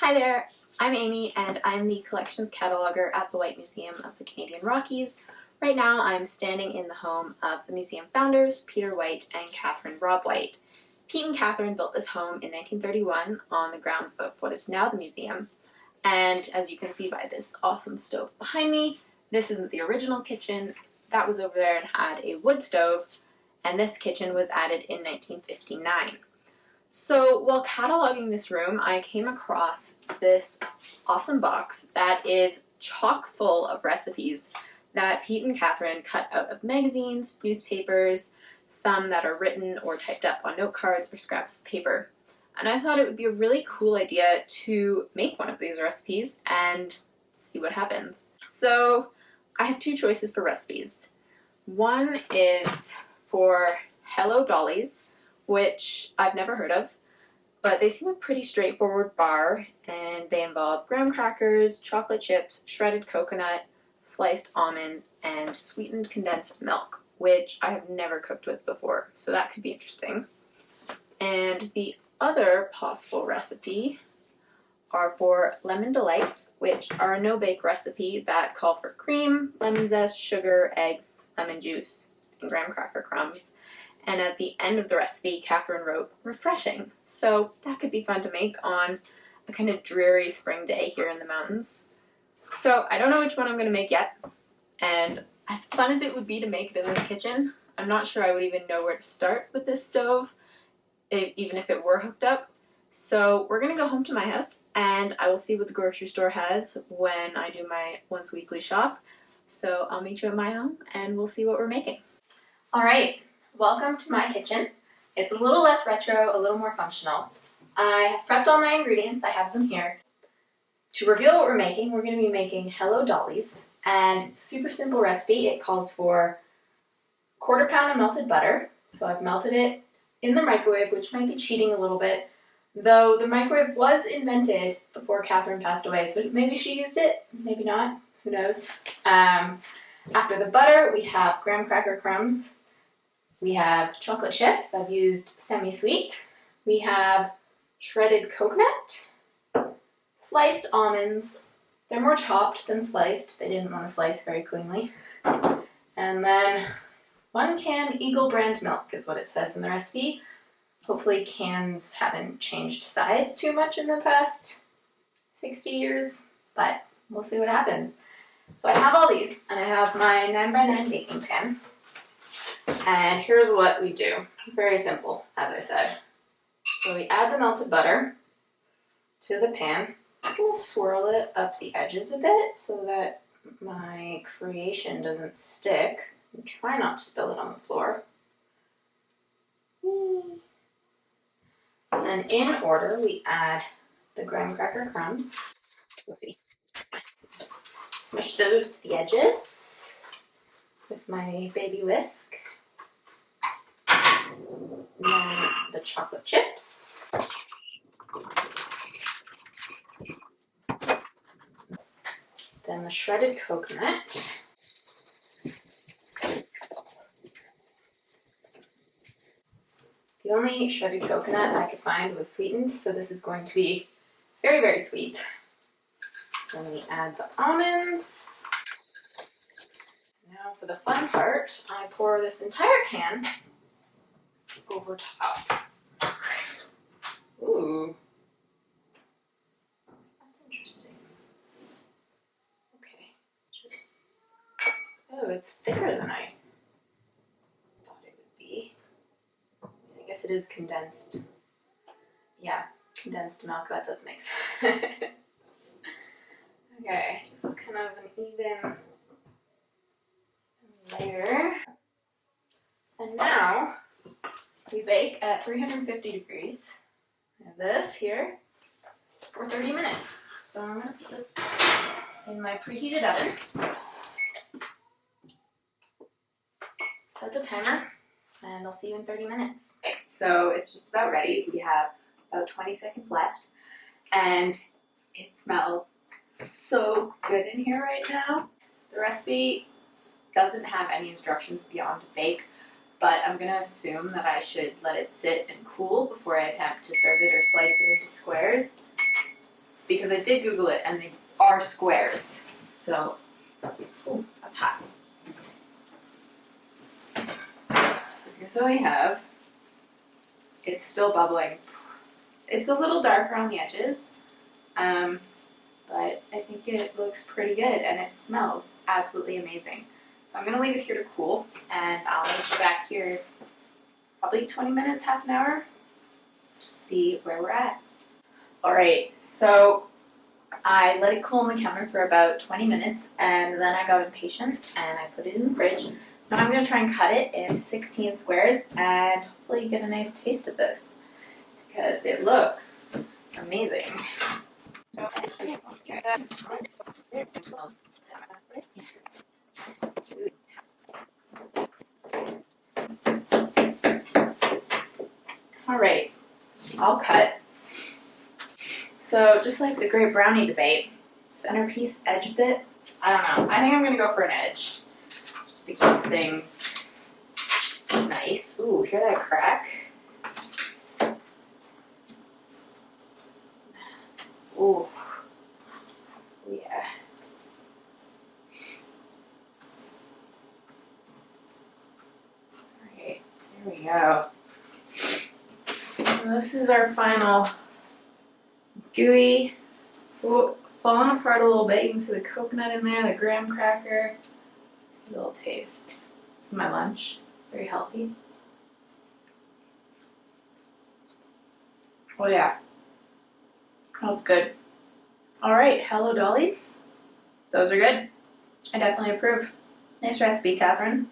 Hi there, I'm Amy and I'm the collections cataloguer at the Whyte Museum of the Canadian Rockies. Right now I'm standing in the home of the museum founders, Peter Whyte and Catharine Robb Whyte. Pete and Catharine built this home in 1931 on the grounds of what is now the museum. And as you can see by this awesome stove behind me, this isn't the original kitchen. That was over there and had a wood stove, and this kitchen was added in 1959. So while cataloging this room, I came across this awesome box that is chock full of recipes that Pete and Catharine cut out of magazines, newspapers, some that are written or typed up on note cards or scraps of paper. And I thought it would be a really cool idea to make one of these recipes and see what happens. So I have two choices for recipes. One is for Hello Dollies, which I've never heard of, but they seem a pretty straightforward bar, and they involve graham crackers, chocolate chips, shredded coconut, sliced almonds, and sweetened condensed milk, which I have never cooked with before, so that could be interesting. And the other possible recipe are for lemon delights, which are a no-bake recipe that call for cream, lemon zest, sugar, eggs, lemon juice, and graham cracker crumbs. And at the end of the recipe, Catharine wrote, refreshing. So that could be fun to make on a kind of dreary spring day here in the mountains. So I don't know which one I'm going to make yet. And as fun as it would be to make it in this kitchen, I'm not sure I would even know where to start with this stove, even if it were hooked up. So we're going to go home to my house, and I will see what the grocery store has when I do my once weekly shop. So I'll meet you at my home, and we'll see what we're making. All right. Welcome to my kitchen. It's a little less retro, a little more functional. I have prepped all my ingredients. I have them here. To reveal what we're going to be making Hello Dollies, and it's a super simple recipe. It calls for 1/4 pound of melted butter. So I've melted it in the microwave, which might be cheating a little bit, though the microwave was invented before Catharine passed away, so maybe she used it, maybe not, who knows. After the butter, we have graham cracker crumbs. We have chocolate chips. I've used semi-sweet. We have shredded coconut, sliced almonds. They're more chopped than sliced. They didn't want to slice very cleanly. And then 1 can Eagle brand milk is what it says in the recipe. Hopefully cans haven't changed size too much in the past 60 years, but we'll see what happens. So I have all these, and I have my 9x9 baking pan. And here's what we do. Very simple, as I said. So we add the melted butter to the pan. I'm going to swirl it up the edges a bit so that my creation doesn't stick. And try not to spill it on the floor. And then in order, we add the graham cracker crumbs. Let's see. Smush those to the edges with my baby whisk. And then the chocolate chips. Then the shredded coconut. The only shredded coconut I could find was sweetened, so this is going to be very, very sweet. Then we add the almonds. Now for the fun part, I pour this entire can over top. Ooh. That's interesting. Okay. Oh, it's thicker than I thought it would be. I guess it is condensed. Yeah, condensed milk, that does make sense. Okay, just kind of an even layer. And now we bake at 350 degrees. I have this here for 30 minutes. So I'm going to put this in my preheated oven. Set the timer, and I'll see you in 30 minutes. Okay, so it's just about ready. We have about 20 seconds left, and it smells so good in here right now. The recipe doesn't have any instructions beyond to bake, but I'm going to assume that I should let it sit and cool before I attempt to serve it or slice it into squares. because I did Google it and they are squares. So, ooh, that's hot. So here's what we have. It's still bubbling. It's a little darker on the edges, but I think it looks pretty good and it smells absolutely amazing. So I'm going to leave it here to cool, and I'll meet you back here probably 20 minutes, half an hour, to see where we're at. Alright, so I let it cool on the counter for about 20 minutes, and then I got impatient and I put it in the fridge. So I'm going to try and cut it into 16 squares and hopefully get a nice taste of this, because it looks amazing. Alright, all cut. So just like the great brownie debate, centerpiece, edge bit, I don't know. I think I'm going to go for an edge, just to keep things nice. Ooh, hear that crack? Ooh. Yeah. Alright, here we go. So this is our final gooey, falling apart a little bit. You can see the coconut in there, the graham cracker. Let's get a little taste. This is my lunch. Very healthy. Oh yeah. That's good. Alright, hello Dollies. Those are good. I definitely approve. Nice recipe, Catherine.